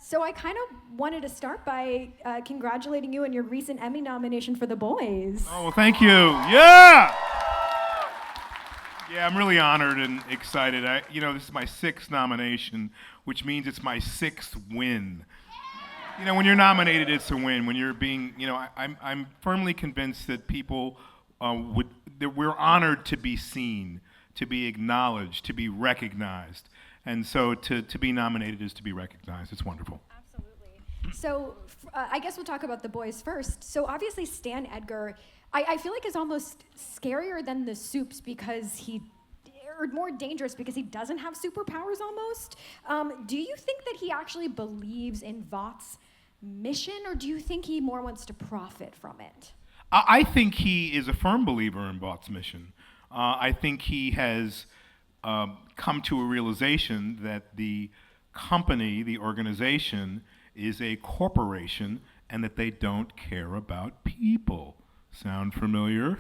So I kind of wanted to start by congratulating you on your recent Emmy nomination for The Boys. Oh, well, thank you. Yeah! Yeah, I'm really honored and excited. This is my 6th nomination, which means it's my 6th win. When you're nominated, it's a win. When you're being, I'm firmly convinced that people that we're honored to be seen, to be acknowledged, to be recognized. And so to be nominated is to be recognized. It's wonderful. Absolutely. So I guess we'll talk about The Boys first. So obviously Stan Edgar, I feel like is almost scarier than the Supes because or more dangerous because he doesn't have superpowers almost. Do you think that he actually believes in Vought's mission, or do you think he more wants to profit from it? I think he is a firm believer in Vought's mission. I think he has come to a realization that the company, the organization, is a corporation and that they don't care about people. Sound familiar?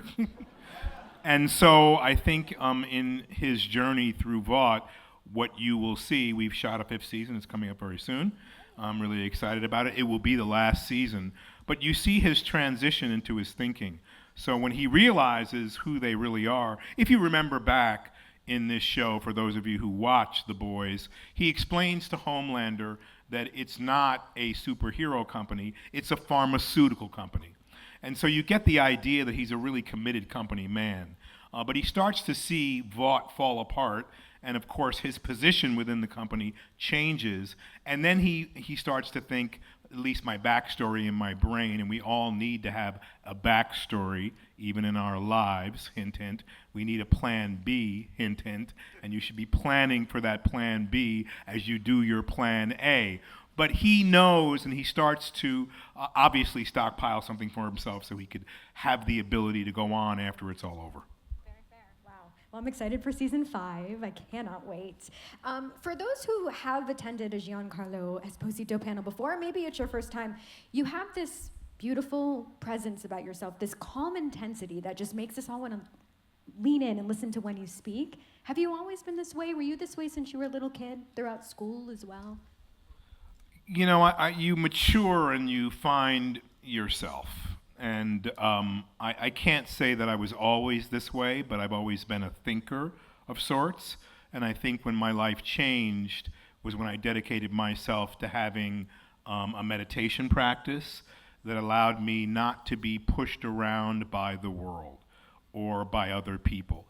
And so I think in his journey through Vought, what you will see, we've shot a 5th season, it's coming up very soon. I'm really excited about it. It will be the last season. But you see his transition into his thinking. So when he realizes who they really are, if you remember back in this show, for those of you who watch The Boys, he explains to Homelander that it's not a superhero company, it's a pharmaceutical company. And so you get the idea that he's a really committed company man. But he starts to see Vought fall apart, and of course his position within the company changes, and then he starts to think, at least my backstory in my brain, and we all need to have a backstory, even in our lives, hint, hint. We need a plan B, hint, hint, and you should be planning for that plan B as you do your plan A. But he knows, and he starts to obviously stockpile something for himself so he could have the ability to go on after it's all over. Well, I'm excited for season 5. I cannot wait. For those who have attended a Giancarlo Esposito panel before, maybe it's your first time, you have this beautiful presence about yourself, this calm intensity that just makes us all want to lean in and listen to when you speak. Have you always been this way? Were you this way since you were a little kid, throughout school as well? You mature and you find yourself. And I can't say that I was always this way, but I've always been a thinker of sorts. And I think when my life changed was when I dedicated myself to having a meditation practice that allowed me not to be pushed around by the world or by other people,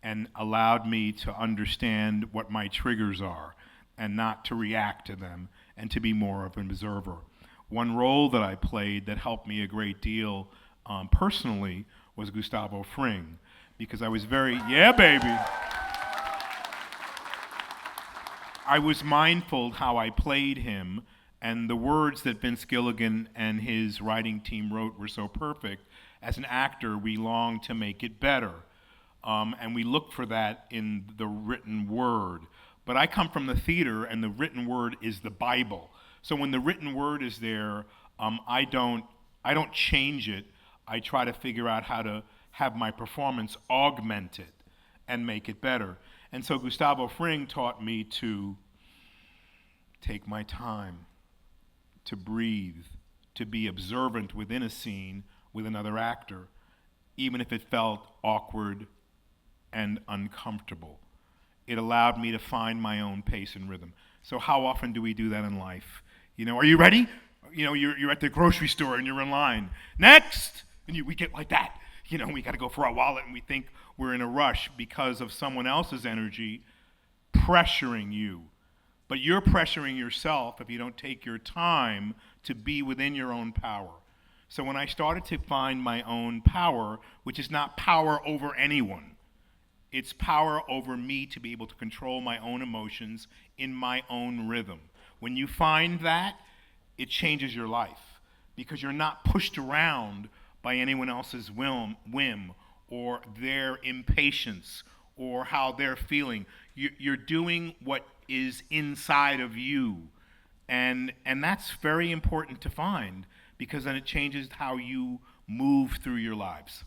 and allowed me to understand what my triggers are and not to react to them, and to be more of an observer. One role that I played that helped me a great deal personally was Gustavo Fring, because I was yeah, baby. I was mindful how I played him, and the words that Vince Gilligan and his writing team wrote were so perfect. As an actor, we long to make it better, and we look for that in the written word. But I come from the theater, and the written word is the Bible. So when the written word is there, I don't change it. I try to figure out how to have my performance augment it and make it better. And so Gustavo Fring taught me to take my time, to breathe, to be observant within a scene with another actor, even if it felt awkward and uncomfortable. It allowed me to find my own pace and rhythm. So how often do we do that in life? Are you ready? You're at the grocery store and you're in line. Next! And we get like that. We got to go for our wallet, and we think we're in a rush because of someone else's energy pressuring you. But you're pressuring yourself if you don't take your time to be within your own power. So when I started to find my own power, which is not power over anyone, it's power over me to be able to control my own emotions in my own rhythm. When you find that, it changes your life because you're not pushed around by anyone else's whim or their impatience or how they're feeling. You're doing what is inside of you. And that's very important to find because then it changes how you move through your lives.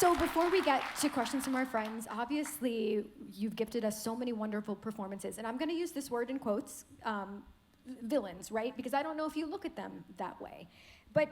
So before we get to questions from our friends, obviously you've gifted us so many wonderful performances, and I'm going to use this word in quotes, villains, right? Because I don't know if you look at them that way. But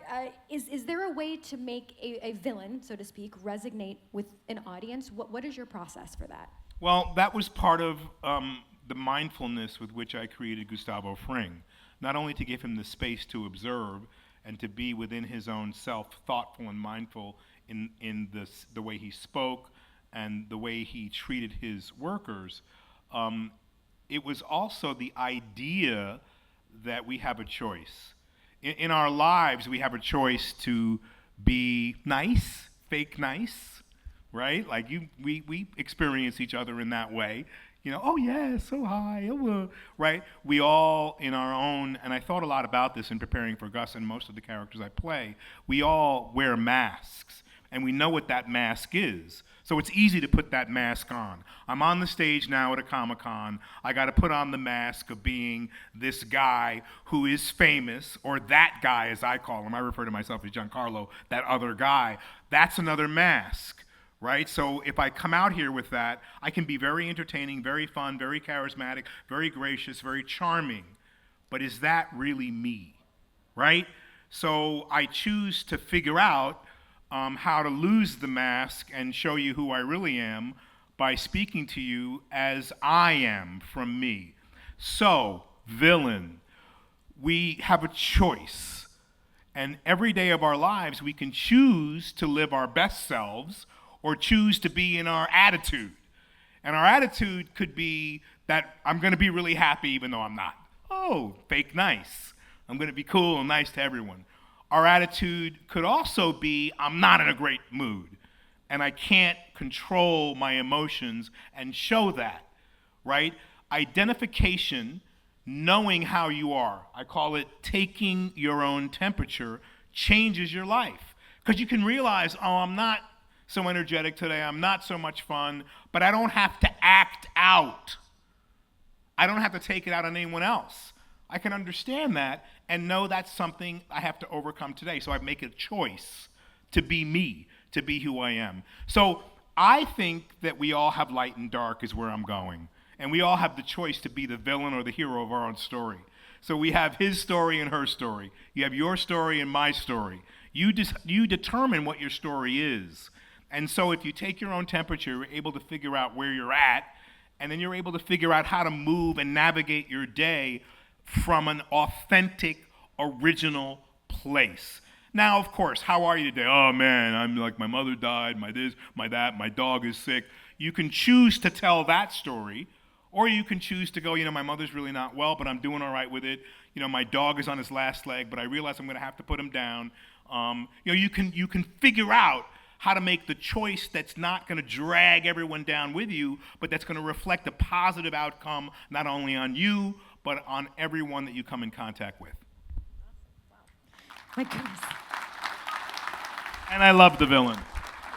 is there a way to make a villain, so to speak, resonate with an audience? What is your process for that? Well, that was part of the mindfulness with which I created Gustavo Fring, not only to give him the space to observe and to be within his own self, thoughtful and mindful in the way he spoke and the way he treated his workers. It was also the idea that we have a choice. In our lives, we have a choice to be nice, fake nice, right? Like we experience each other in that way. You know, oh yeah, so high, right? We all, in our own, and I thought a lot about this in preparing for Gus and most of the characters I play, we all wear masks, and we know what that mask is. So it's easy to put that mask on. I'm on the stage now at a Comic-Con. I got to put on the mask of being this guy who is famous, or that guy as I call him. I refer to myself as Giancarlo, that other guy. That's another mask, right? So if I come out here with that, I can be very entertaining, very fun, very charismatic, very gracious, very charming. But is that really me, right? So I choose to figure out how to lose the mask and show you who I really am by speaking to you as I am from me. So, villain, we have a choice. And every day of our lives, we can choose to live our best selves or choose to be in our attitude. And our attitude could be that I'm going to be really happy even though I'm not. Oh, fake nice. I'm going to be cool and nice to everyone. Our attitude could also be, I'm not in a great mood, and I can't control my emotions and show that, right? Identification, knowing how you are, I call it taking your own temperature, changes your life. Because you can realize, oh, I'm not so energetic today, I'm not so much fun, but I don't have to act out. I don't have to take it out on anyone else. I can understand that and know that's something I have to overcome today. So I make a choice to be me, to be who I am. So I think that we all have light and dark is where I'm going. And we all have the choice to be the villain or the hero of our own story. So we have his story and her story. You have your story and my story. You determine what your story is. And so if you take your own temperature, you're able to figure out where you're at, and then you're able to figure out how to move and navigate your day from an authentic, original place. Now, of course, how are you today? Oh man, I'm like, my mother died, my this, my that, my dog is sick. You can choose to tell that story, or you can choose to go, you know, my mother's really not well, but I'm doing all right with it. You know, my dog is on his last leg, but I realize I'm going to have to put him down. You know, you can figure out how to make the choice that's not going to drag everyone down with you, but that's going to reflect a positive outcome, not only on you, but on everyone that you come in contact with. My goodness. And I love the villain.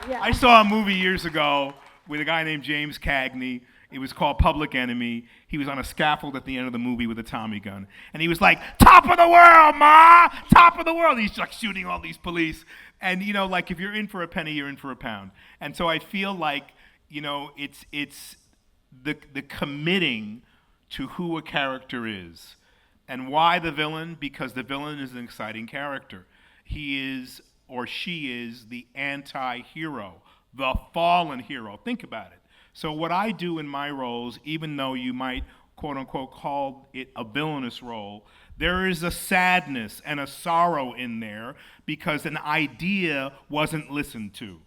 Yeah. I saw a movie years ago with a guy named James Cagney. It was called Public Enemy. He was on a scaffold at the end of the movie with a Tommy gun. And he was like, top of the world, ma! Top of the world! He's like shooting all these police. And, you know, like if you're in for a penny, you're in for a pound. And so I feel like, you know, it's the committing to who a character is. And why the villain? Because the villain is an exciting character. He is, or she is, the anti-hero, the fallen hero. Think about it. So what I do in my roles, even though you might, quote unquote, call it a villainous role, there is a sadness and a sorrow in there because an idea wasn't listened to,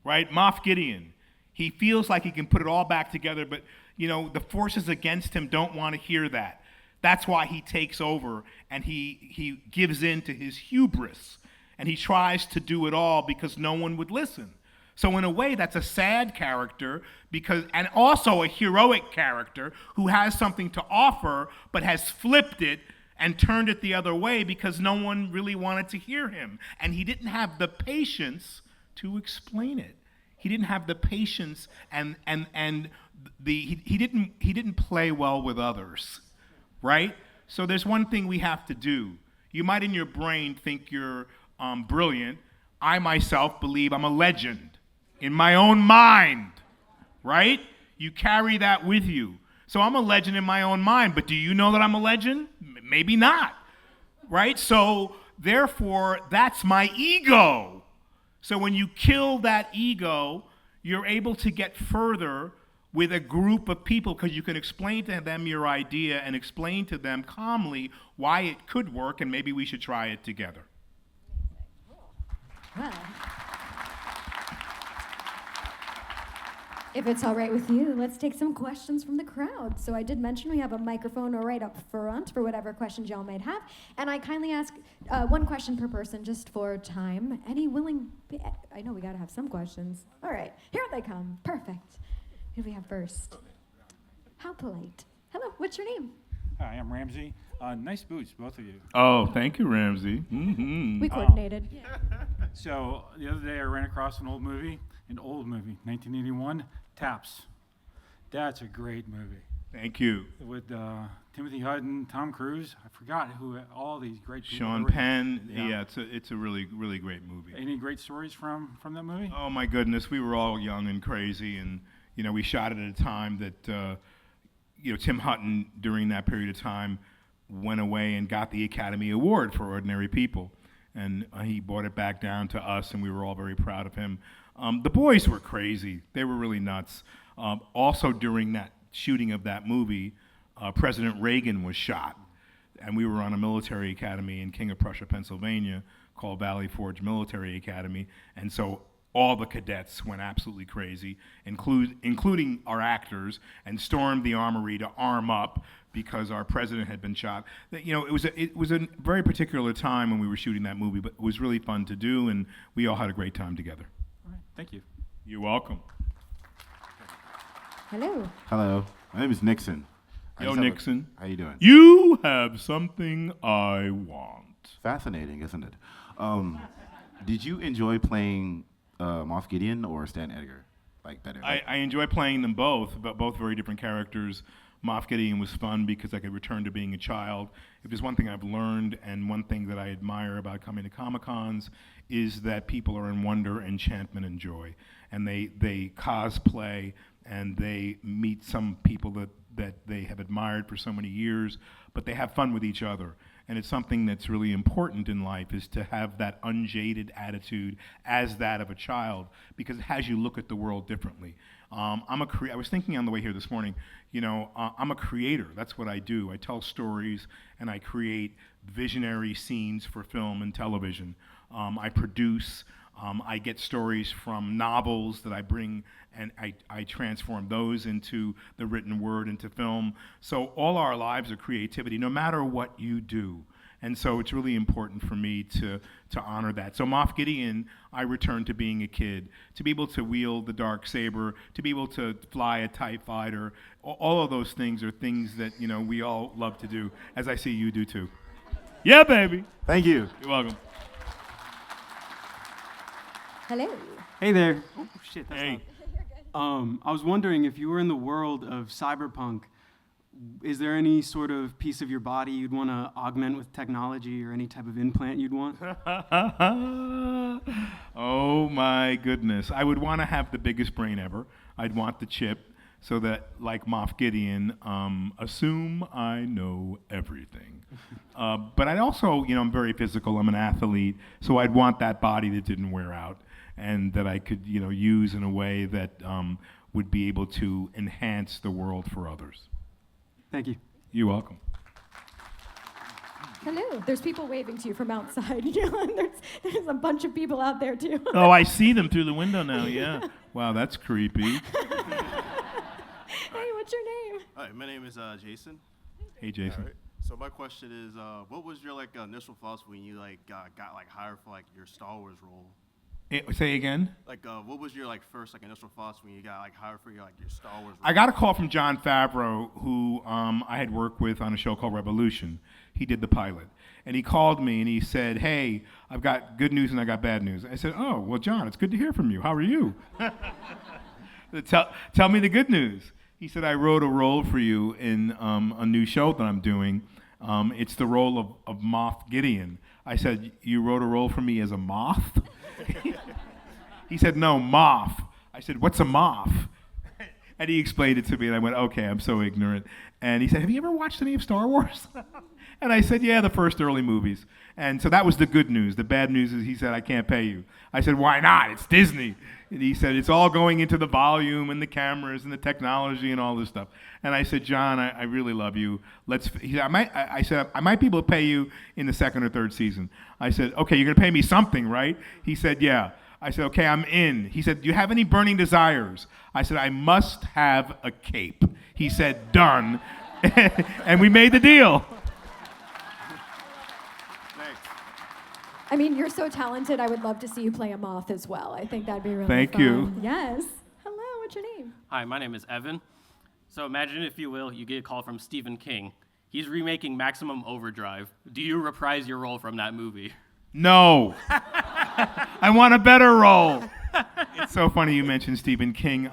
right? Moff Gideon, he feels like he can put it all back together, but you know, the forces against him don't want to hear that. That's why he takes over and he gives in to his hubris and he tries to do it all because no one would listen. So in a way, that's a sad character and also a heroic character who has something to offer but has flipped it and turned it the other way because no one really wanted to hear him. And he didn't have the patience to explain it. He didn't have the patience and he didn't play well with others, right? So there's one thing we have to do. You might in your brain think you're brilliant. I myself believe I'm a legend in my own mind, right? You carry that with you. So I'm a legend in my own mind, but do you know that I'm a legend? Maybe not, right? So therefore, that's my ego. So when you kill that ego, you're able to get further with a group of people because you can explain to them your idea and explain to them calmly why it could work and maybe we should try it together. Well, if it's all right with you, let's take some questions from the crowd. So I did mention we have a microphone right up front for whatever questions y'all might have. And I kindly ask one question per person just for time. Any willing, I know we gotta have some questions. All right, here they come, perfect. Who do we have first? How polite. Hello, what's your name? Hi, I'm Ramsey. Nice boots, both of you. Oh, thank you, Ramsey. Mm-hmm. We coordinated. So the other day I ran across an old movie, 1981, Taps. That's a great movie. Thank you. With Timothy Hutton, Tom Cruise. I forgot who all these great people. Sean were in. Penn. Yeah. Yeah, it's a really, really great movie. Any great stories from that movie? Oh my goodness, we were all young and crazy, and we shot it at a time that Tim Hutton during that period of time went away and got the Academy Award for Ordinary People, and he brought it back down to us, and we were all very proud of him. The boys were crazy; they were really nuts. Also, during that shooting of that movie, President Reagan was shot, and we were on a military academy in King of Prussia, Pennsylvania, called Valley Forge Military Academy, and so all the cadets went absolutely crazy, including our actors, and stormed the armory to arm up because our president had been shot. It was a very particular time when we were shooting that movie, but it was really fun to do, and we all had a great time together. All right, thank you. You're welcome. Hello. Hello, my name is Nixon. Yo, Nixon. How you doing? You have something I want. Fascinating, isn't it? Did you enjoy playing Moff Gideon or Stan Edgar? Like better? I enjoy playing them both, but both very different characters. Moff Gideon was fun because I could return to being a child. If there's one thing I've learned and one thing that I admire about coming to Comic-Cons is that people are in wonder, enchantment, and joy. And they cosplay and they meet some people that they have admired for so many years, but they have fun with each other. And it's something that's really important in life is to have that unjaded attitude as that of a child because it has you look at the world differently. I was thinking on the way here this morning, I'm a creator. That's what I do. I tell stories and I create visionary scenes for film and television. I produce. I get stories from novels that I bring and I transform those into the written word, into film. So all our lives are creativity, no matter what you do. And so it's really important for me to honor that. So Moff Gideon, I returned to being a kid, to be able to wield the dark saber, to be able to fly a TIE fighter. All of those things are things that we all love to do, as I see you do too. Yeah, baby. Thank you. You're welcome. Hello. Hey there. Oh, shit, that's Hey. loud. I was wondering if you were in the world of cyberpunk, is there any sort of piece of your body you'd want to augment with technology or any type of implant you'd want? Oh my goodness. I would want to have the biggest brain ever. I'd want the chip so that, like Moff Gideon, assume I know everything. But I'd also, I'm very physical. I'm an athlete. So I'd want that body that didn't wear out and that I could, use in a way that would be able to enhance the world for others. Thank you. You're welcome. Hello. There's people waving to you from outside. There's a bunch of people out there too. Oh, I see them through the window now, yeah. Wow, that's creepy. Hey, what's your name? Hi, my name is Jason. Hey, Jason. All right. So my question is, what was your initial thoughts when you got hired for your Star Wars role? Say again? What was your first initial thoughts when you got hired for your Star Wars role? I got a call from Jon Favreau, who I had worked with on a show called Revolution. He did the pilot. And he called me and he said, hey, I've got good news and I got bad news. I said, oh, well, John, it's good to hear from you. How are you? Tell me the good news. He said, I wrote a role for you in a new show that I'm doing. It's the role of Moff Gideon. I said, you wrote a role for me as a moth? He said, no, Moff. I said, what's a Moff? And he explained it to me, and I went, okay, I'm so ignorant. And he said, have you ever watched any of Star Wars? And I said, yeah, the first early movies. And so that was the good news. The bad news is he said, I can't pay you. I said, why not? It's Disney. And he said, it's all going into the volume and the cameras and the technology and all this stuff. And I said, John, I really love you. He said, I might be able to pay you in the second or third season. I said, okay, you're going to pay me something, right? He said, yeah. I said, okay, I'm in. He said, do you have any burning desires? I said, I must have a cape. He said, done. And we made the deal. Thanks. I mean, you're so talented. I would love to see you play a Moth as well. I think that'd be really Thank fun. you. Yes. Hello, what's your name? Hi, my name is Evan. So imagine, if you will, you get a call from Stephen King. He's remaking Maximum Overdrive. Do you reprise your role from that movie? No. I want a better role. It's so funny you mentioned Stephen King.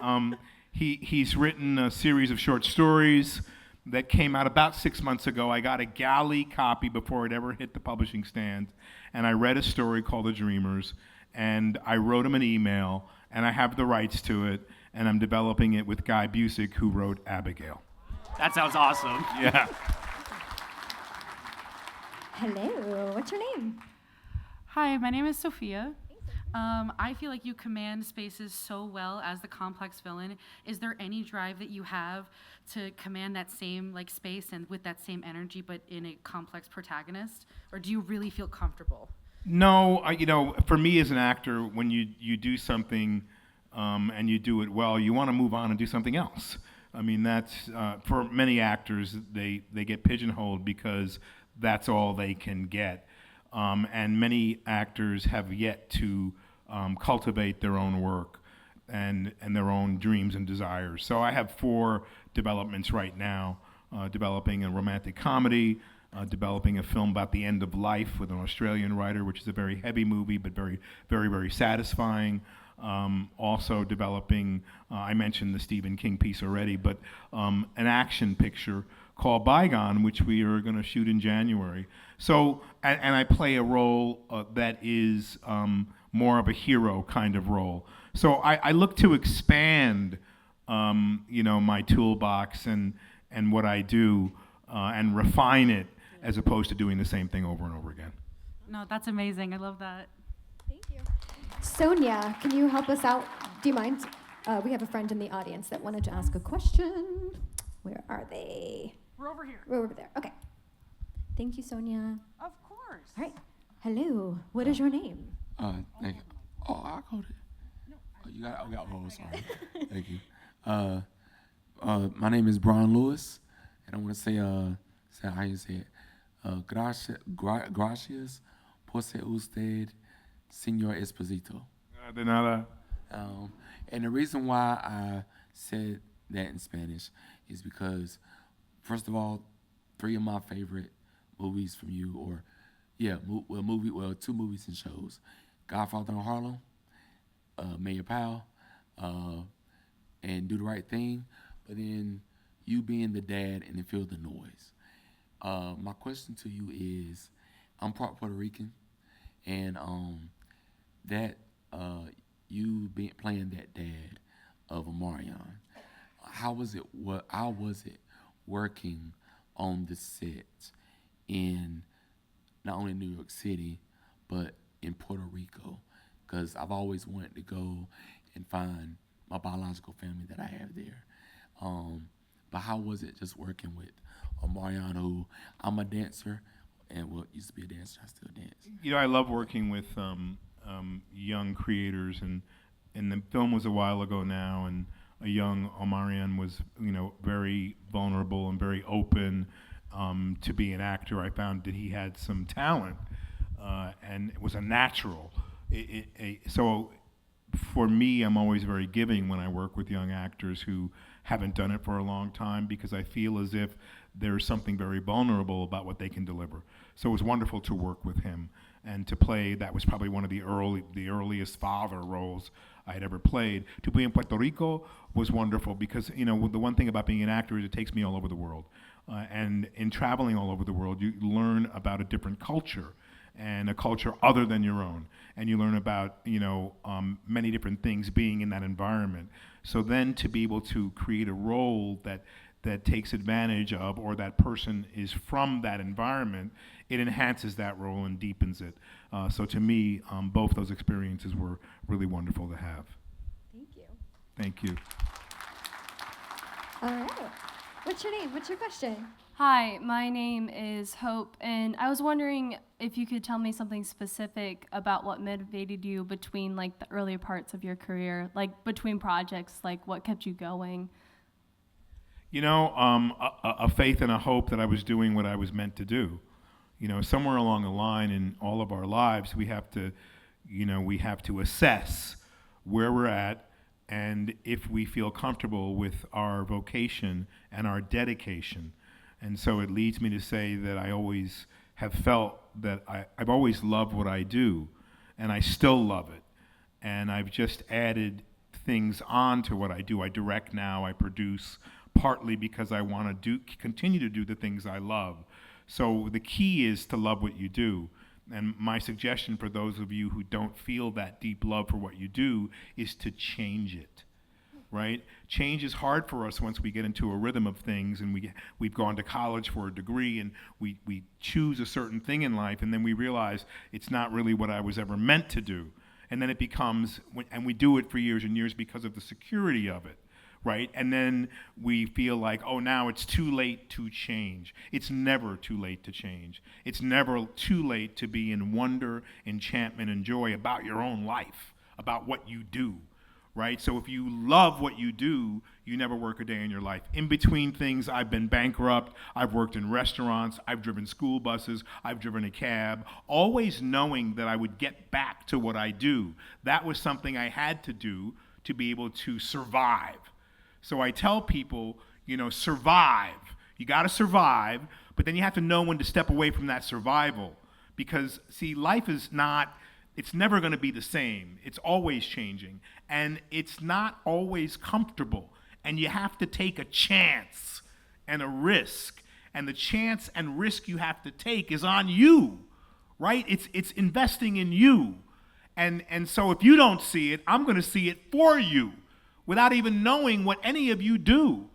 He's written a series of short stories that came out about 6 months ago. I got a galley copy before it ever hit the publishing stand, and I read a story called Edgerunners, and I wrote him an email, and I have the rights to it, and I'm developing it with Guy Busick, who wrote Abigail. That sounds awesome. Yeah. Hello, what's your name? Hi, my name is Sophia. I feel like you command spaces so well as the complex villain. Is there any drive that you have to command that same space and with that same energy, but in a complex protagonist? Or do you really feel comfortable? No, for me as an actor, when you do something and you do it well, you want to move on and do something else. I mean, that's for many actors, they get pigeonholed because that's all they can get. And many actors have yet to cultivate their own work and their own dreams and desires. So I have 4 developments right now, developing a romantic comedy, developing a film about the end of life with an Australian writer, which is a very heavy movie, but very, very, very satisfying. Also developing, I mentioned the Stephen King piece already, but an action picture called Bygone, which we are going to shoot in January. So, and I play a role that is more of a hero kind of role. So I look to expand, my toolbox and what I do and refine it as opposed to doing the same thing over and over again. No, that's amazing. I love that. Thank you. Sonia, can you help us out? Do you mind? We have a friend in the audience that wanted to ask a question. Where are they? We're over here. We're over there. Okay. Thank you, Sonia. Of course. All right. Hello. What is your name? Thank you. Oh, I called it. Oh, you got. Oh, sorry. Thank you. My name is Brian Lewis, and I want to say how you say it. Gracias por ser usted, Señor Esposito. De nada. And the reason why I said that in Spanish is because, first of all, 3 of my favorite movies from you, or 2 movies and shows, Godfather in Harlem, Mayor Powell, and Do the Right Thing, but then you being the dad and then Feel the Noise. My question to you is, I'm part Puerto Rican, and that you playing that dad of Omarion, how was it working on the set in not only New York City, but in Puerto Rico? Because I've always wanted to go and find my biological family that I have there. But how was it just working with Omarion, who I'm a dancer, and used to be a dancer, I still dance. I love working with young creators, and the film was a while ago now, and a young Omarion was, very vulnerable and very open to be an actor. I found that he had some talent, and it was a natural. So for me, I'm always very giving when I work with young actors who haven't done it for a long time, because I feel as if there's something very vulnerable about what they can deliver. So it was wonderful to work with him and to play. That was probably one of the earliest father roles I had ever played. To be in Puerto Rico was wonderful because, the one thing about being an actor is it takes me all over the world. And in traveling all over the world, you learn about a different culture. and a culture other than your own. And you learn about, many different things being in that environment. So then to be able to create a role that takes advantage of, or that person is from that environment, it enhances that role and deepens it. So to me, both those experiences were really wonderful to have. Thank you. Thank you. All right. What's your name? What's your question? Hi, my name is Hope, and I was wondering if you could tell me something specific about what motivated you between like the earlier parts of your career, like between projects, like what kept you going? A faith and a hope that I was doing what I was meant to do. Somewhere along the line in all of our lives, we have to assess where we're at, and if we feel comfortable with our vocation and our dedication. And so it leads me to say that I always have felt that I've always loved what I do, and I still love it. And I've just added things on to what I do. I direct now, I produce, partly because I want to continue to do the things I love. So the key is to love what you do. And my suggestion for those of you who don't feel that deep love for what you do is to change it. Right? Change is hard for us once we get into a rhythm of things, and we've gone to college for a degree, and we choose a certain thing in life, and then we realize it's not really what I was ever meant to do. And then it becomes, and we do it for years and years because of the security of it, right? And then we feel like, oh, now it's too late to change. It's never too late to change. It's never too late to be in wonder, enchantment, and joy about your own life, about what you do. Right? So if you love what you do, you never work a day in your life. In between things, I've been bankrupt, I've worked in restaurants, I've driven school buses, I've driven a cab, always knowing that I would get back to what I do. That was something I had to do to be able to survive. So I tell people, survive. You got to survive, but then you have to know when to step away from that survival. Because, see, life is not... It's never going to be the same. It's always changing. And it's not always comfortable. And you have to take a chance and a risk. And the chance and risk you have to take is on you, right? It's investing in you. And so if you don't see it, I'm going to see it for you without even knowing what any of you do,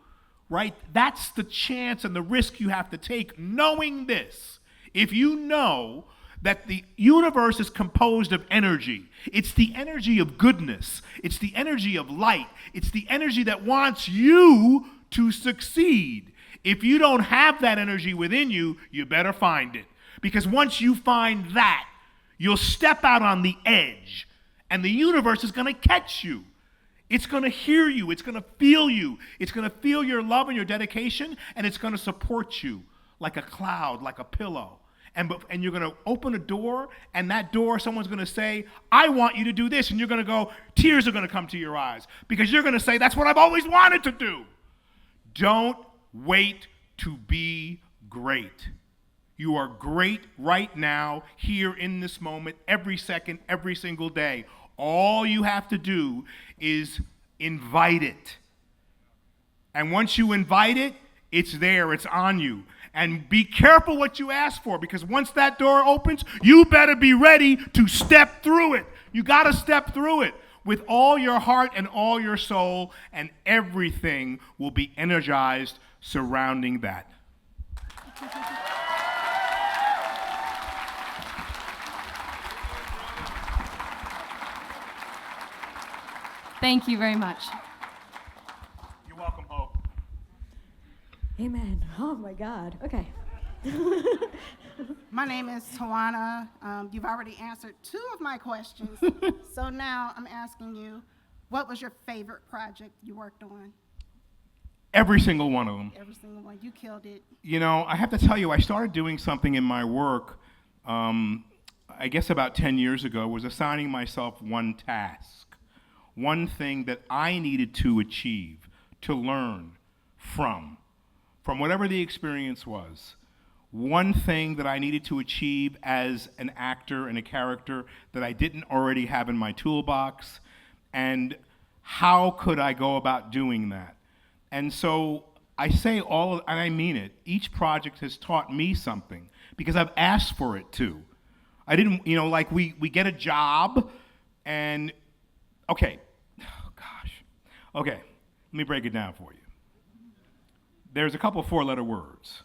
right? That's the chance and the risk you have to take, knowing this. If you know that the universe is composed of energy. It's the energy of goodness. It's the energy of light. It's the energy that wants you to succeed. If you don't have that energy within you, you better find it. Because once you find that, you'll step out on the edge, and the universe is going to catch you. It's going to hear you. It's going to feel you. It's going to feel your love and your dedication, and it's going to support you like a cloud, like a pillow. And you're going to open a door, and that door, someone's going to say, I want you to do this. And you're going to go, tears are going to come to your eyes. Because you're going to say, that's what I've always wanted to do. Don't wait to be great. You are great right now, here in this moment, every second, every single day. All you have to do is invite it. And once you invite it, it's there, it's on you. And be careful what you ask for, because once that door opens, you better be ready to step through it. You got to step through it with all your heart and all your soul, and everything will be energized surrounding that. Thank you very much. You're welcome, Hope. Amen. Oh my God. Okay. My name is Tawana. You've already answered 2 of my questions. So now I'm asking you, what was your favorite project you worked on? Every single one of them. Every single one. You killed it. I have to tell you, I started doing something in my work, I guess about 10 years ago, was assigning myself one task, one thing that I needed to achieve, to learn from whatever the experience was. One thing that I needed to achieve as an actor and a character that I didn't already have in my toolbox, and how could I go about doing that? And so I say and I mean it, each project has taught me something, because I've asked for it too. I didn't, like we get a job and, okay, oh gosh. Okay, let me break it down for you. There's a couple 4-letter words,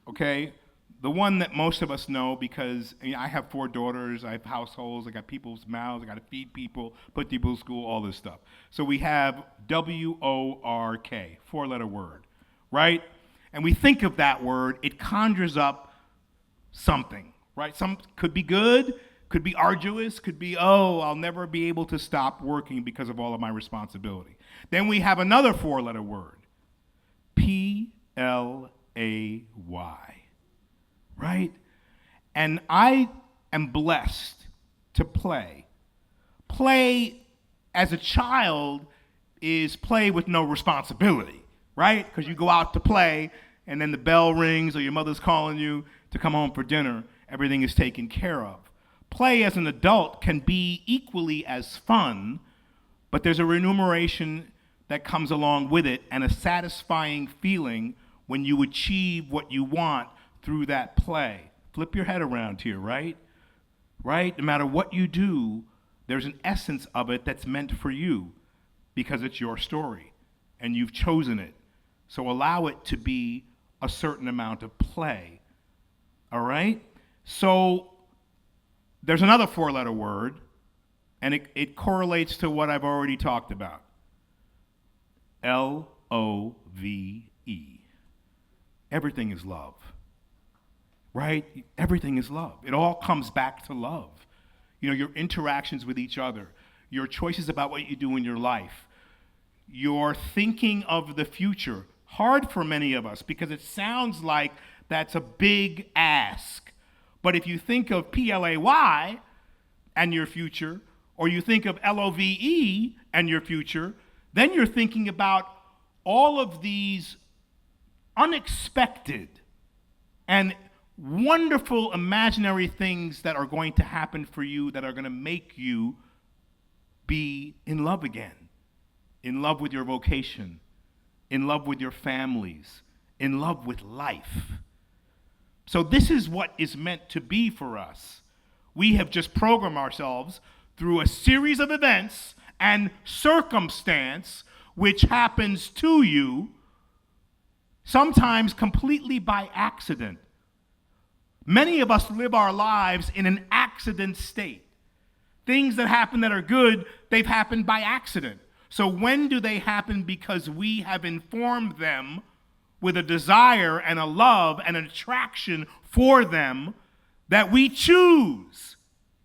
okay? The one that most of us know because I have 4 daughters, I have households, I got people's mouths, I got to feed people, put people in school, all this stuff. So we have WORK, 4-letter word, right? And we think of that word, it conjures up something, right? Some could be good, could be arduous, could be, I'll never be able to stop working because of all of my responsibility. Then we have another 4-letter word, PLAY. Right? And I am blessed to play. Play as a child is play with no responsibility, right? Because you go out to play and then the bell rings or your mother's calling you to come home for dinner. Everything is taken care of. Play as an adult can be equally as fun, but there's a remuneration that comes along with it and a satisfying feeling when you achieve what you want through that play. Flip your head around here, right? Right? No matter what you do, there's an essence of it that's meant for you because it's your story and you've chosen it. So allow it to be a certain amount of play. All right? So there's another 4-letter word, and it correlates to what I've already talked about. LOVE. Everything is love. Right? Everything is love. It all comes back to love. Your interactions with each other, your choices about what you do in your life, your thinking of the future. Hard for many of us because it sounds like that's a big ask. But if you think of PLAY and your future, or you think of LOVE and your future, then you're thinking about all of these unexpected and wonderful imaginary things that are going to happen for you that are going to make you be in love again, in love with your vocation, in love with your families, in love with life. So this is what is meant to be for us. We have just programmed ourselves through a series of events and circumstance which happens to you, sometimes completely by accident. Many of us live our lives in an accident state. Things that happen that are good, they've happened by accident. So when do they happen? Because we have informed them with a desire and a love and an attraction for them that we choose,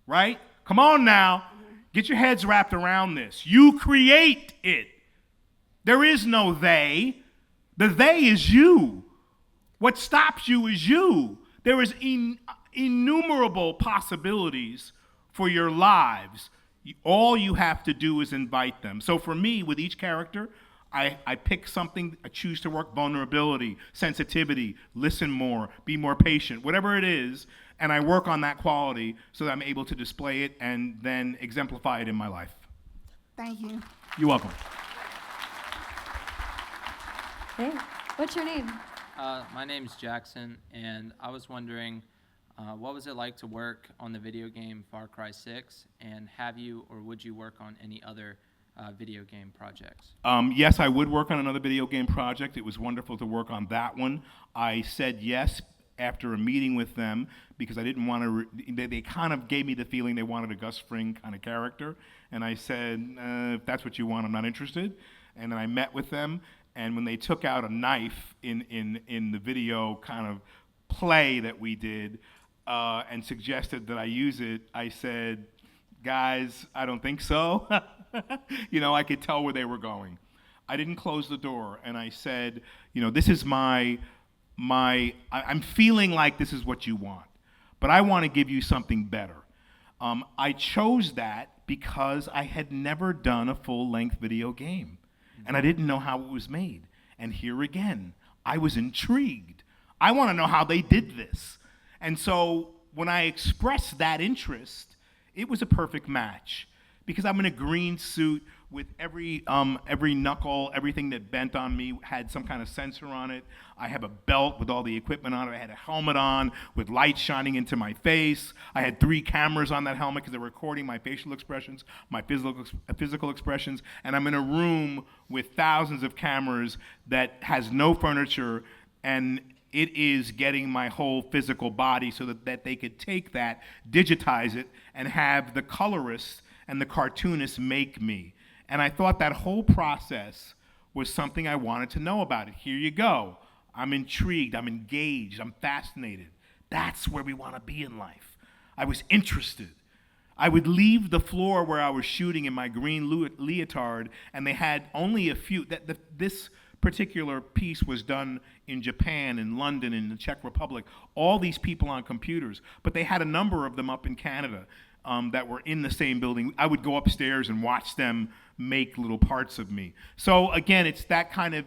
right? Come on now, get your heads wrapped around this. You create it. There is no they. The they is you. What stops you is you. There is innumerable possibilities for your lives. All you have to do is invite them. So for me, with each character, I pick something, I choose to work vulnerability, sensitivity, listen more, be more patient, whatever it is, and I work on that quality so that I'm able to display it and then exemplify it in my life. Thank you. You're welcome. Hey, what's your name? My name's Jackson, and I was wondering, what was it like to work on the video game Far Cry 6, and have you or would you work on any other video game projects? Yes, I would work on another video game project. It was wonderful to work on that one. I said yes after a meeting with them because I didn't want to, they kind of gave me the feeling they wanted a Gus Fring kind of character, and I said, if that's what you want, I'm not interested. And then I met with them, and when they took out a knife in the video kind of play that we did and suggested that I use it, I said, guys, I don't think so. I could tell where they were going. I didn't close the door, and I said, this is I'm feeling like this is what you want, but I want to give you something better. I chose that because I had never done a full-length video game. And I didn't know how it was made. And here again, I was intrigued. I want to know how they did this. And so when I expressed that interest, it was a perfect match because I'm in a green suit with every knuckle, everything that bent on me had some kind of sensor on it. I have a belt with all the equipment on it. I had a helmet on with light shining into my face. I had 3 cameras on that helmet because they're recording my facial expressions, my physical expressions. And I'm in a room with thousands of cameras that has no furniture, and it is getting my whole physical body so that they could take that, digitize it, and have the colorists and the cartoonists make me. And I thought that whole process was something I wanted to know about it. Here you go. I'm intrigued, I'm engaged, I'm fascinated. That's where we want to be in life. I was interested. I would leave the floor where I was shooting in my green leotard, and they had only a few. This particular piece was done in Japan, in London, in the Czech Republic, all these people on computers, but they had a number of them up in Canada that were in the same building. I would go upstairs and watch them make little parts of me. So again, it's that kind of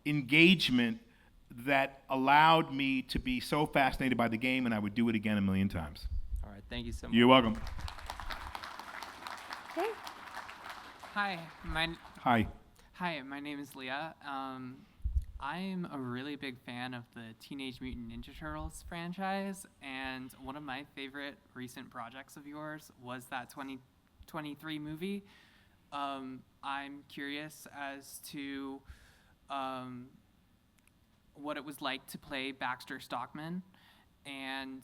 engagement that allowed me to be so fascinated by the game, and I would do it again a million times. All right, thank you so much. You're welcome. Hey. Hi, Hi. Hi, my name is Leah. I'm a really big fan of the Teenage Mutant Ninja Turtles franchise, and one of my favorite recent projects of yours was that 2023 movie. I'm curious as to what it was like to play Baxter Stockman, and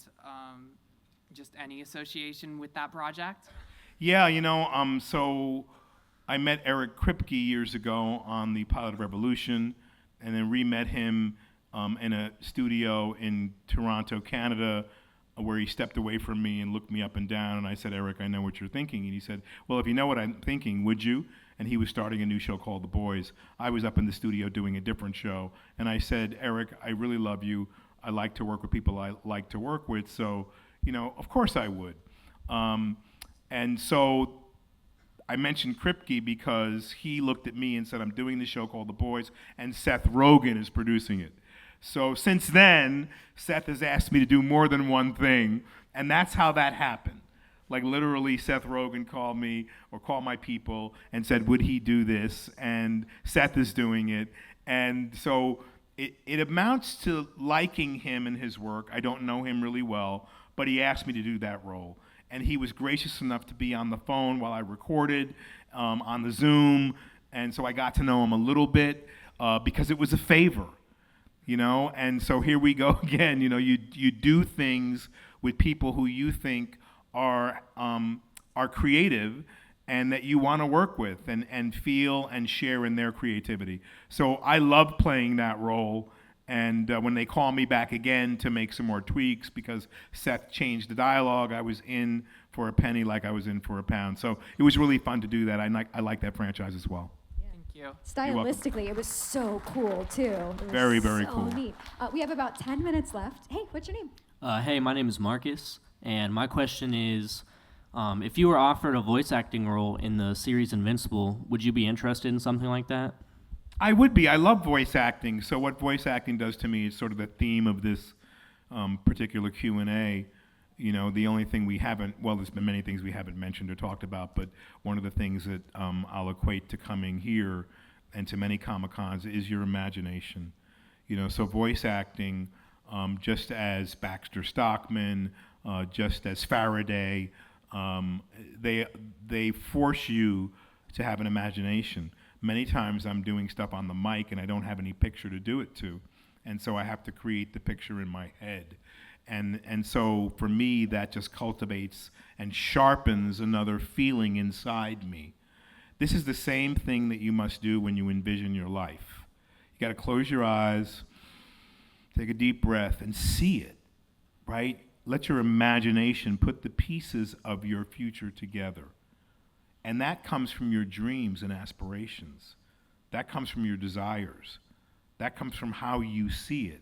just any association with that project. Yeah, so I met Eric Kripke years ago on the Pilot of Revolution, and then re-met him in a studio in Toronto, Canada, where he stepped away from me and looked me up and down, and I said, Eric, I know what you're thinking. And he said, well, if you know what I'm thinking, would you? And he was starting a new show called The Boys. I was up in the studio doing a different show, and I said, Eric, I really love you. I like to work with people I like to work with, so, of course I would. And so I mentioned Kripke because he looked at me and said, I'm doing this show called The Boys, and Seth Rogen is producing it. So since then, Seth has asked me to do more than one thing, and that's how that happened. Like literally, Seth Rogen called me or called my people and said, would he do this? And Seth is doing it. And so it amounts to liking him and his work. I don't know him really well, but he asked me to do that role. And he was gracious enough to be on the phone while I recorded, on the Zoom. And so I got to know him a little bit because it was a favor, And so here we go again. You do things with people who you think are creative and that you want to work with and feel and share in their creativity. So I love playing that role. And when they call me back again to make some more tweaks because Seth changed the dialogue, I was in for a penny like I was in for a pound. So it was really fun to do that. I like that franchise as well. Thank you. Stylistically, it was so cool, too. It was very, very cool. Neat. We have about 10 minutes left. Hey, what's your name? Hey, my name is Marcus, and my question is, if you were offered a voice acting role in the series Invincible, would you be interested in something like that? I would be. I love voice acting. So what voice acting does to me is sort of the theme of this particular Q&A. The only thing we haven't, well, there's been many things we haven't mentioned or talked about, but one of the things that I'll equate to coming here and to many Comic-Cons is your imagination. So voice acting, just as Baxter Stockman, just as Faraday, they force you to have an imagination. Many times I'm doing stuff on the mic and I don't have any picture to do it to. And so I have to create the picture in my head. And so for me, that just cultivates and sharpens another feeling inside me. This is the same thing that you must do when you envision your life. You got to close your eyes, take a deep breath, and see it, right? Let your imagination put the pieces of your future together. And that comes from your dreams and aspirations. That comes from your desires. That comes from how you see it.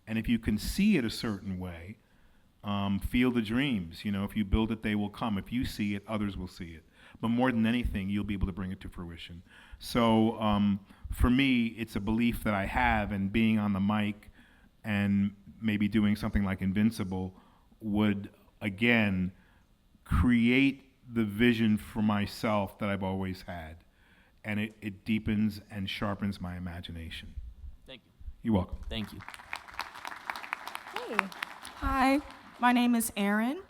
And if you can see it a certain way, feel the dreams. If you build it, they will come. If you see it, others will see it. But more than anything, you'll be able to bring it to fruition. So for me, it's a belief that I have, and being on the mic and maybe doing something like Invincible would, again, create the vision for myself that I've always had. And it deepens and sharpens my imagination. Thank you. You're welcome. Thank you. Hey. Hi, my name is Erin.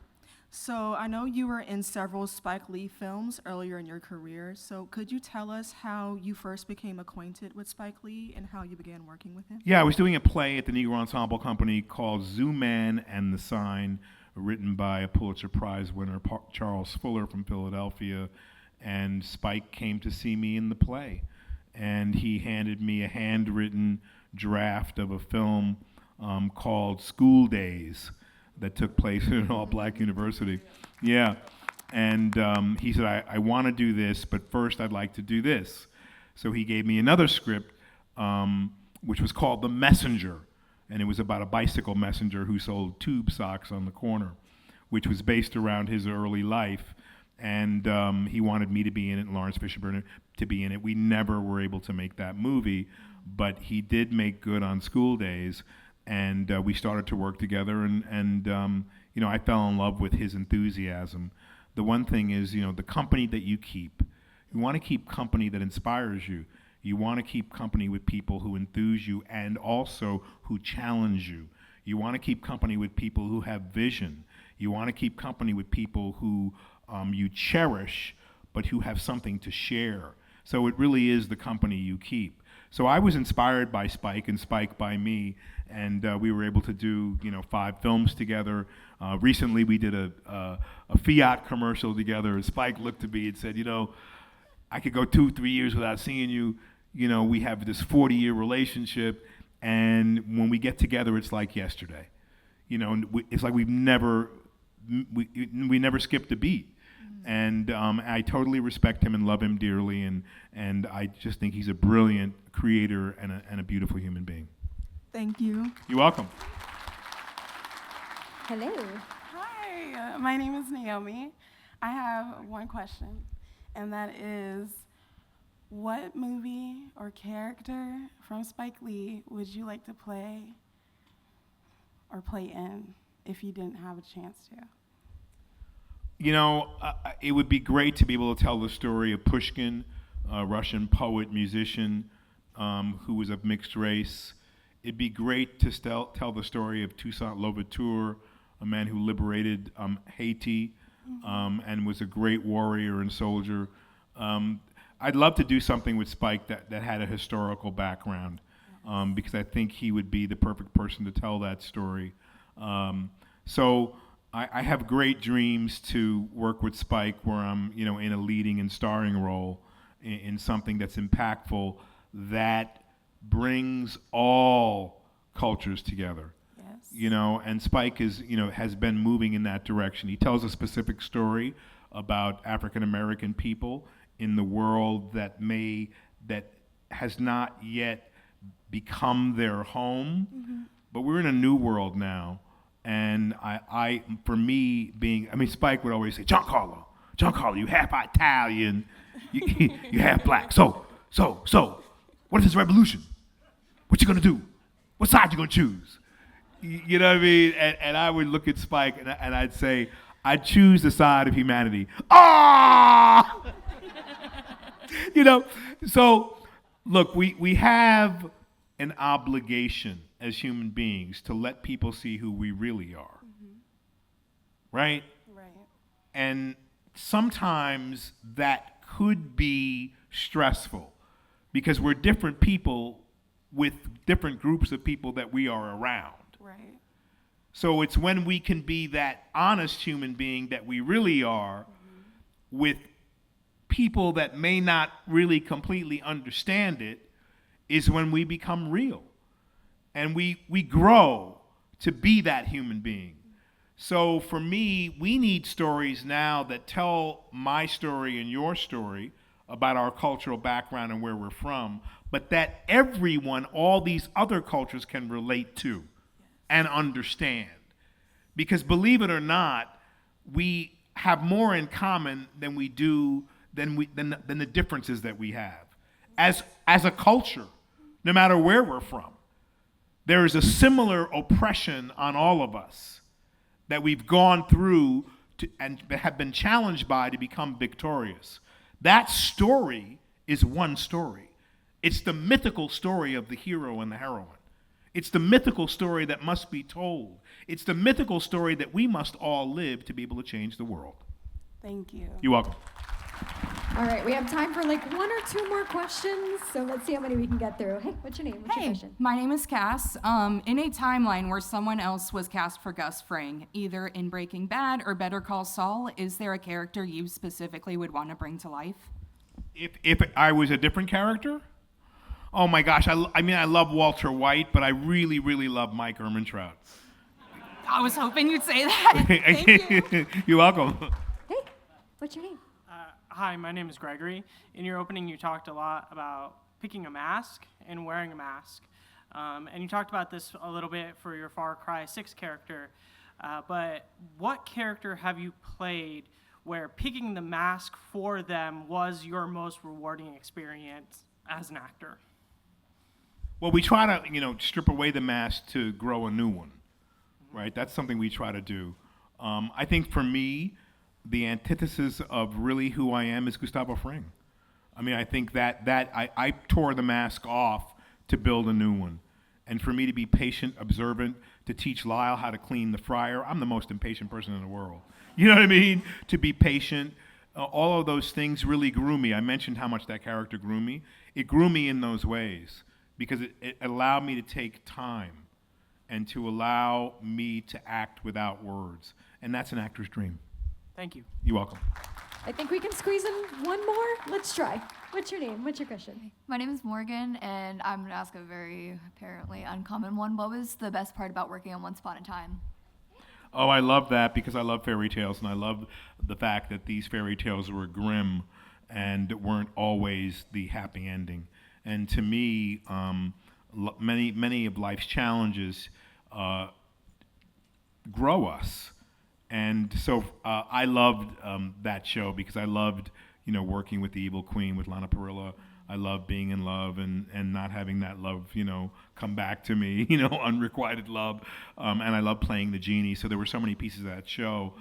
So I know you were in several Spike Lee films earlier in your career. So could you tell us how you first became acquainted with Spike Lee and how you began working with him? Yeah, I was doing a play at the Negro Ensemble Company called Zoo Man and the Sign, written by a Pulitzer Prize winner, Charles Fuller from Philadelphia. And Spike came to see me in the play. And he handed me a handwritten draft of a film called School Days that took place in an all-black university. Yeah. And he said, I want to do this, but first I'd like to do this. So he gave me another script, which was called The Messenger. And it was about a bicycle messenger who sold tube socks on the corner, which was based around his early life. And he wanted me to be in it and Lawrence Fishburne to be in it. We never were able to make that movie, but he did make good on School Days. And we started to work together, and you know, I fell in love with his enthusiasm. The one thing is, you know, the company that you keep. You want to keep company that inspires you. You want to keep company with people who enthuse you and also who challenge you. You want to keep company with people who have vision. You want to keep company with people who you cherish, but who have something to share. So it really is the company you keep. So I was inspired by Spike and Spike by me, and we were able to do, you know, 5 films together. Recently we did a Fiat commercial together, and Spike looked at me and said, you know, I could go 2-3 years without seeing you. You know, we have this 40-year relationship, and when we get together, it's like yesterday. You know, it's like we never skipped a beat. And I totally respect him and love him dearly, and I just think he's a brilliant creator and a beautiful human being. Thank you. You're welcome. Hello. Hi, my name is Naomi. I have one question, and that is, what movie or character from Spike Lee would you like to play or play in if you didn't have a chance to? You know, it would be great to be able to tell the story of Pushkin, a Russian poet, musician, who was of mixed race. It'd be great to tell the story of Toussaint Louverture, a man who liberated Haiti and was a great warrior and soldier. I'd love to do something with Spike that had a historical background, because I think he would be the perfect person to tell that story. So I have great dreams to work with Spike where I'm, you know, in a leading and starring role in something that's impactful, that brings all cultures together. Yes. You know, and Spike is, you know, has been moving in that direction. He tells a specific story about African American people in the world that has not yet become their home, but we're in a new world now. And for me, Spike would always say, Giancarlo, you half Italian, you half black. So, what is this revolution? What you gonna do? What side you gonna choose? You know what I mean? And I would look at Spike and I'd say, I'd choose the side of humanity. Ah! You know, so look, we have an obligation as human beings to let people see who we really are. Right? Right. And sometimes that could be stressful because we're different people with different groups of people that we are around. Right. So it's when we can be that honest human being that we really are with people that may not really completely understand it, is when we become real. And we grow to be that human being. So for me, we need stories now that tell my story and your story about our cultural background and where we're from, but that everyone, all these other cultures can relate to and understand. Because believe it or not, we have more in common than we do than the differences that we have. As a culture, no matter where we're from, there is a similar oppression on all of us that we've gone through and have been challenged by to become victorious. That story is one story. It's the mythical story of the hero and the heroine. It's the mythical story that must be told. It's the mythical story that we must all live to be able to change the world. Thank you. You're welcome. All right, we have time for like 1 or 2 more questions, so let's see how many we can get through. Hey, what's your name? What's your Hey, question? my name is Cass. In a timeline where someone else was cast for Gus Fring, either in Breaking Bad or Better Call Saul, is there a character you specifically would want to bring to life? If I was a different character? Oh my gosh, I mean, I love Walter White, but I really, really love Mike Ehrmantraut. I was hoping you'd say that. Thank you. You're welcome. Hey, what's your name? Hi, my name is Gregory. In your opening, you talked a lot about picking a mask and wearing a mask. And you talked about this a little bit for your Far Cry 6 character. But what character have you played where picking the mask for them was your most rewarding experience as an actor? Well, we try to, strip away the mask to grow a new one, right? That's something we try to do. I think for me, the antithesis of really who I am is Gustavo Fring. I mean, I think that I tore the mask off to build a new one. And for me to be patient, observant, to teach Lyle how to clean the fryer, I'm the most impatient person in the world. You know what I mean? To be patient, all of those things really grew me. I mentioned how much that character grew me. It grew me in those ways because it allowed me to take time and to allow me to act without words. And that's an actor's dream. Thank you. You're welcome. I think we can squeeze in one more. Let's try. What's your name? What's your question? My name is Morgan, and I'm going to ask a very apparently uncommon one. What was the best part about working on Once Upon a Time? Oh, I love that because I love fairy tales, and I love the fact that these fairy tales were grim and weren't always the happy ending. And to me, many of life's challenges grow us. And so I loved that show because I loved, working with the Evil Queen, with Lana Parrilla. I loved being in love and not having that love, come back to me, unrequited love. And I loved playing the genie. So there were so many pieces of that show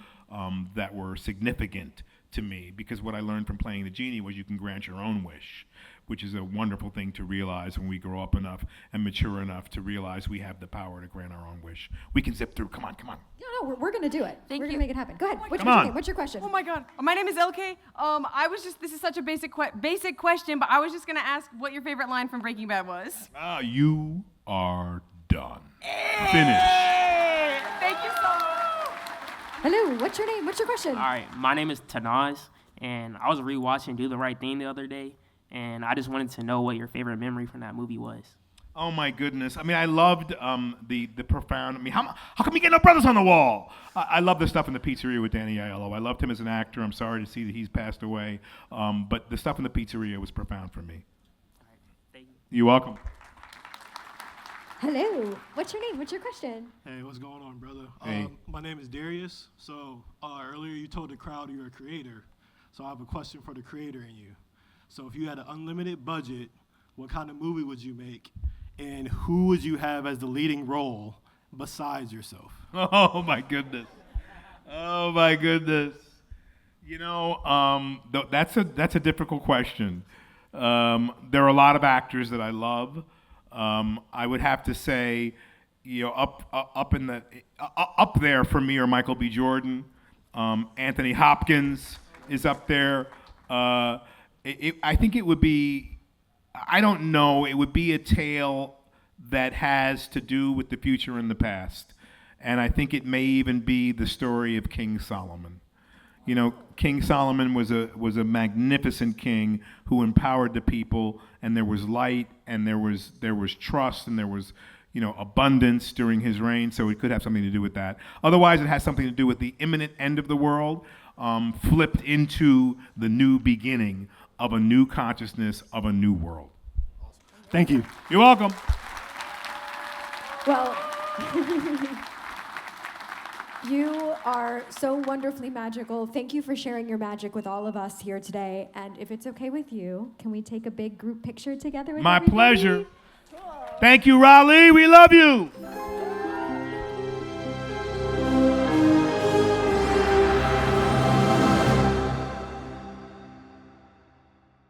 that were significant to me because what I learned from playing the genie was you can grant your own wish, which is a wonderful thing to realize when we grow up enough and mature enough to realize we have the power to grant our own wish. We can zip through. Come on. No, we're going to do it. We're going to make it happen. Go ahead. What's Come your on. name? What's your question? Oh my God. My name is LK. This is such a basic question, but I was just going to ask what your favorite line from Breaking Bad was. You are done. Finish. Thank you so much. Hello, what's your name? What's your question? All right, my name is Tanaz, and I was rewatching Do the Right Thing the other day, and I just wanted to know what your favorite memory from that movie was. Oh my goodness! I mean, I loved the profound. I mean, how come you get no brothers on the wall? I love the stuff in the pizzeria with Danny Aiello. I loved him as an actor. I'm sorry to see that he's passed away, but the stuff in the pizzeria was profound for me. All right, thank you. You're welcome. Hello, what's your name? What's your question? Hey, what's going on, brother? Hey. My name is Darius. So earlier you told the crowd you're a creator. So I have a question for the creator in you. So if you had an unlimited budget, what kind of movie would you make? And who would you have as the leading role besides yourself? Oh my goodness. Oh my goodness. That's a difficult question. There are a lot of actors that I love. I would have to say, up there for me are Michael B. Jordan, Anthony Hopkins is up there. I think it would be, I don't know, it would be a tale that has to do with the future and the past. And I think it may even be the story of King Solomon. King Solomon was a magnificent king who empowered the people, and there was light, and there was trust, and there was abundance during his reign. So it could have something to do with that. Otherwise, it has something to do with the imminent end of the world, flipped into the new beginning of a new consciousness of a new world. Thank you. You're welcome. Well, you are so wonderfully magical. Thank you for sharing your magic with all of us here today. And if it's okay with you, can we take a big group picture together with My everybody? pleasure. Thank you, Raleigh. We love you.